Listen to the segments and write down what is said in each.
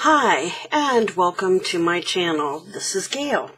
Hi, and welcome to my channel. This is Gail.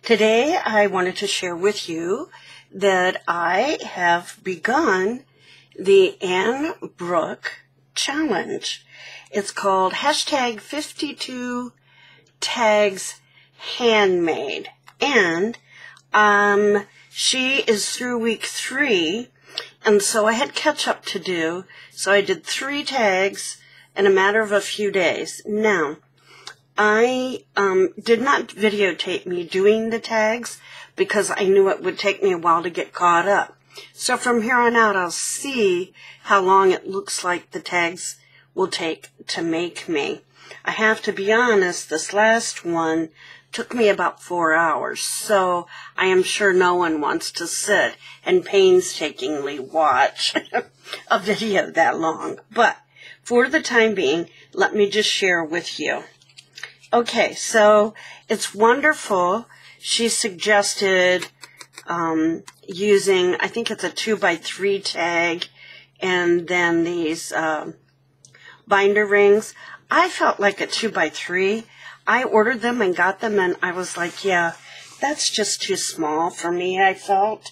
Today I wanted to share with you that I have begun the Anne Brooke Challenge. It's called hashtag 52 tags handmade. And she is through week 3, and so I had catch up to do. So I did 3 tags in a matter of a few days. Now, I did not videotape me doing the tags because I knew it would take me a while to get caught up. So from here on out, I'll see how long it looks like the tags will take to make me. I have to be honest, this last one took me about 4 hours, so I am sure no one wants to sit and painstakingly watch a video that long. But for the time being, let me just share with you. Okay, so it's wonderful. She suggested using, I think it's a 2x3 tag, and then these binder rings. I felt like a 2x3. I ordered them and got them, and I was like, yeah, that's just too small for me, I felt.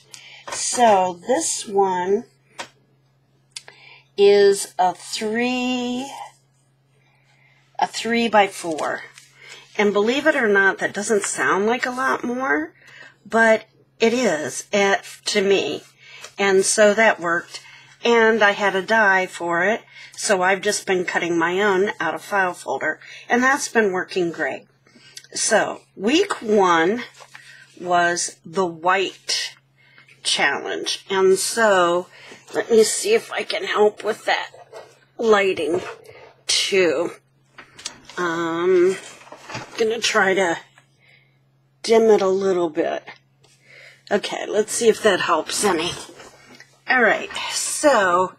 So this one is a 3x4. And believe it or not, that doesn't sound like a lot more, but it is to me. And so that worked. And I had a die for it, so I've just been cutting my own out of file folder, and that's been working great. So week 1 was the white challenge, and so let me see if I can help with that lighting too. I'm gonna try to dim it a little bit. Okay, let's see if that helps any. Alright, so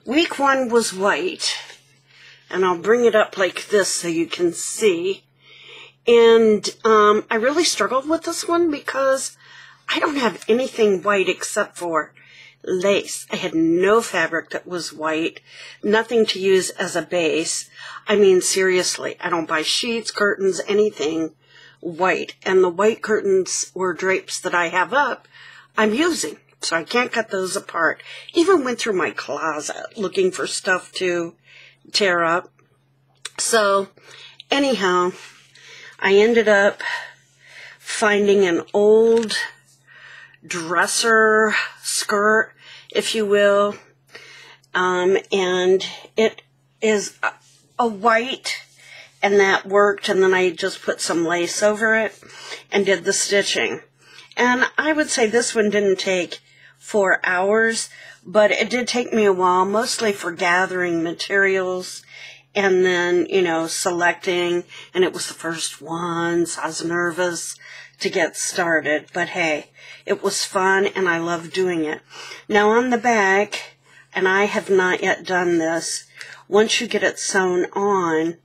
week 1 was white, and I'll bring it up like this so you can see. And I really struggled with this one because I don't have anything white except for lace. I had no fabric that was white, nothing to use as a base. I mean, seriously, I don't buy sheets, curtains, anything white. And the white curtains or drapes that I have up, I'm using. So I can't cut those apart. Even went through my closet looking for stuff to tear up. So anyhow, I ended up finding an old dresser skirt, if you will, and it is a white, and that worked, and then I just put some lace over it and did the stitching. And I would say this one didn't take 4 hours, but it did take me a while, mostly for gathering materials and then, you know, selecting, and it was the first one, so I was nervous to get started, but hey, it was fun and I love doing it. Now on the back, and I have not yet done this, once you get it sewn on,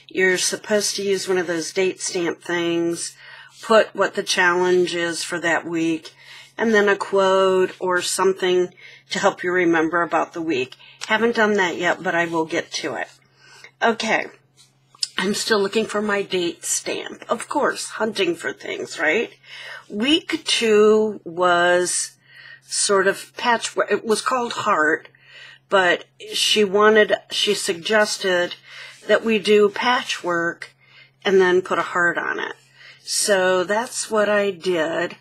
you're supposed to use one of those date stamp things, put what the challenge is for that week, and then a quote or something to help you remember about the week. Haven't done that yet, but I will get to it. Okay. I'm still looking for my date stamp. Of course, hunting for things, right? Week 2 was sort of patchwork. It was called Heart, but she suggested that we do patchwork and then put a heart on it. So that's what I did.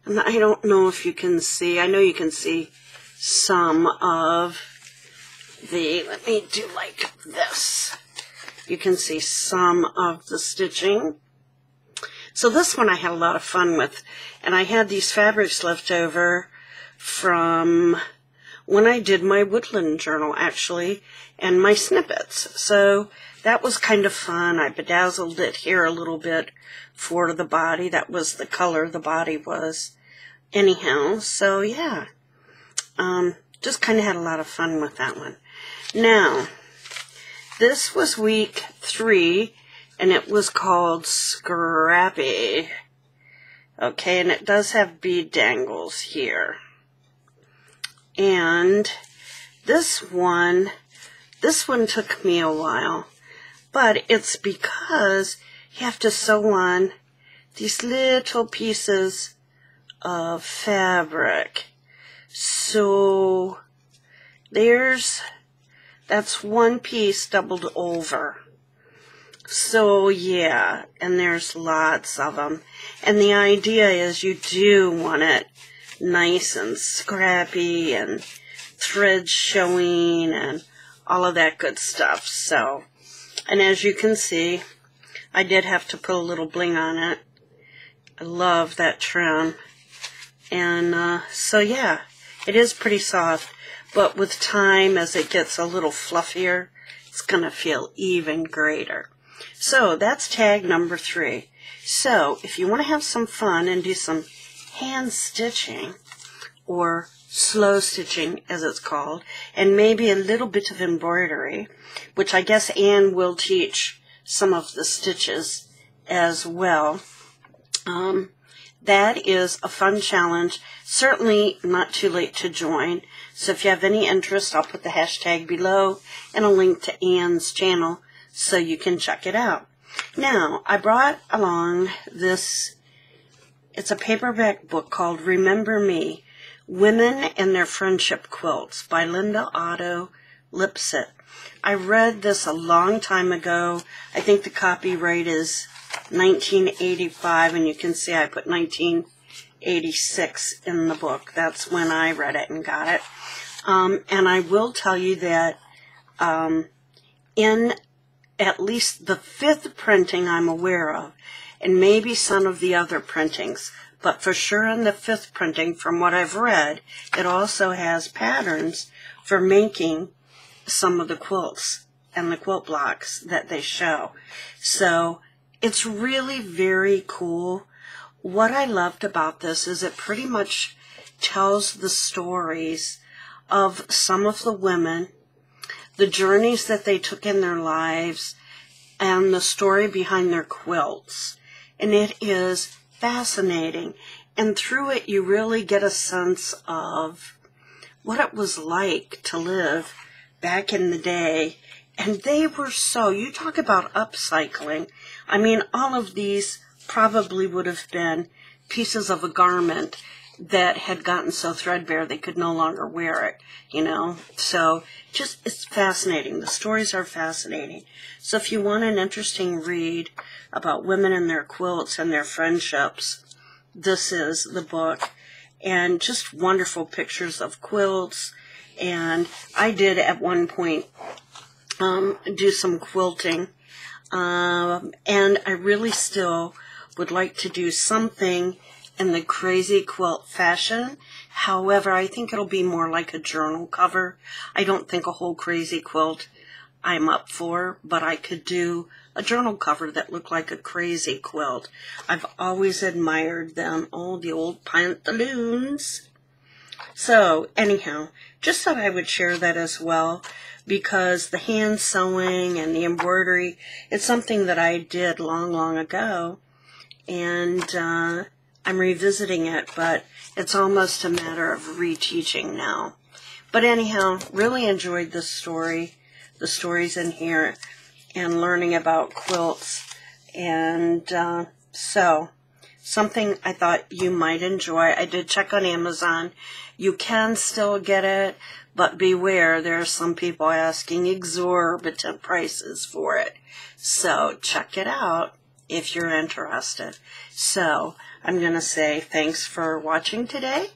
And I don't know if you can see. I know you can see some of the, let me do like this. You can see some of the stitching. So this one I had a lot of fun with. And I had these fabrics left over from when I did my woodland journal, actually, and my snippets. So that was kind of fun. I bedazzled it here a little bit for the body. That was the color the body was. Anyhow, so yeah. Just kind of had a lot of fun with that one. Now, this was week 3, and it was called Scrappy. Okay, and it does have bead dangles here. And this one took me a while. but it's because you have to sew on these little pieces of fabric. So that's one piece doubled over. So yeah, and there's lots of them. And the idea is you do want it nice and scrappy and thread showing and all of that good stuff. So, and as you can see, I did have to put a little bling on it. I love that trim. And so yeah, it is pretty soft, but with time, as it gets a little fluffier, it's going to feel even greater. So that's tag number 3. So if you want to have some fun and do some hand stitching, or slow stitching as it's called, and maybe a little bit of embroidery, which I guess Anne will teach some of the stitches as well. That is a fun challenge. Certainly not too late to join. So if you have any interest, I'll put the hashtag below and a link to Anne's channel so you can check it out. Now, I brought along this, it's a paperback book called Remember Me, Women and Their Friendship Quilts by Linda Otto Lipset. I read this a long time ago. I think the copyright is 1985, and you can see I put 1986 in the book. That's when I read it and got it. And I will tell you that in at least the 5th printing I'm aware of, and maybe some of the other printings, but for sure in the 5th printing, from what I've read, it also has patterns for making some of the quilts and the quilt blocks that they show. So it's really very cool. What I loved about this is it pretty much tells the stories of some of the women, the journeys that they took in their lives, and the story behind their quilts. And it is fascinating. And through it, you really get a sense of what it was like to live back in the day. And they were so, you talk about upcycling. I mean, all of these probably would have been pieces of a garment that had gotten so threadbare they could no longer wear it, you know. So just, it's fascinating. The stories are fascinating. So if you want an interesting read about women and their quilts and their friendships, this is the book. And just wonderful pictures of quilts. And I did at one point do some quilting. And I really still would like to do something in the crazy quilt fashion. However, I think it'll be more like a journal cover. I don't think a whole crazy quilt I'm up for, but I could do a journal cover that looked like a crazy quilt. I've always admired them. Oh, the old pantaloons. So, anyhow, just thought I would share that as well, because the hand sewing and the embroidery, it's something that I did long, long ago, and I'm revisiting it, but it's almost a matter of reteaching now. But anyhow, really enjoyed this story, the stories in here, and learning about quilts, and so something I thought you might enjoy. I did check on Amazon. You can still get it, but beware, there are some people asking exorbitant prices for it. So check it out if you're interested. So I'm going to say thanks for watching today,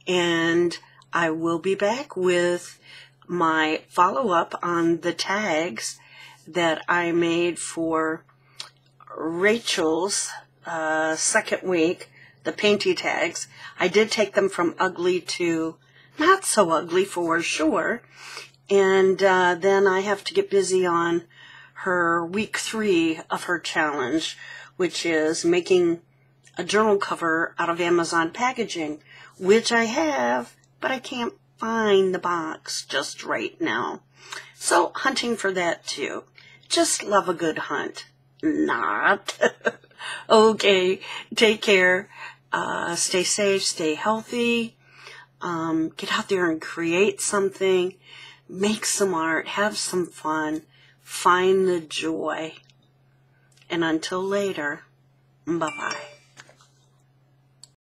and I will be back with my follow-up on the tags that I made for Rachel's second week, the painty tags. I did take them from ugly to not so ugly for sure, and then I have to get busy on her week 3 of her challenge, which is making a journal cover out of Amazon packaging, which I have, but I can't find the box just right now. So hunting for that too. Just love a good hunt. Not. Okay, take care. Stay safe, stay healthy. Get out there and create something. Make some art. Have some fun. Find the joy. And until later, bye-bye.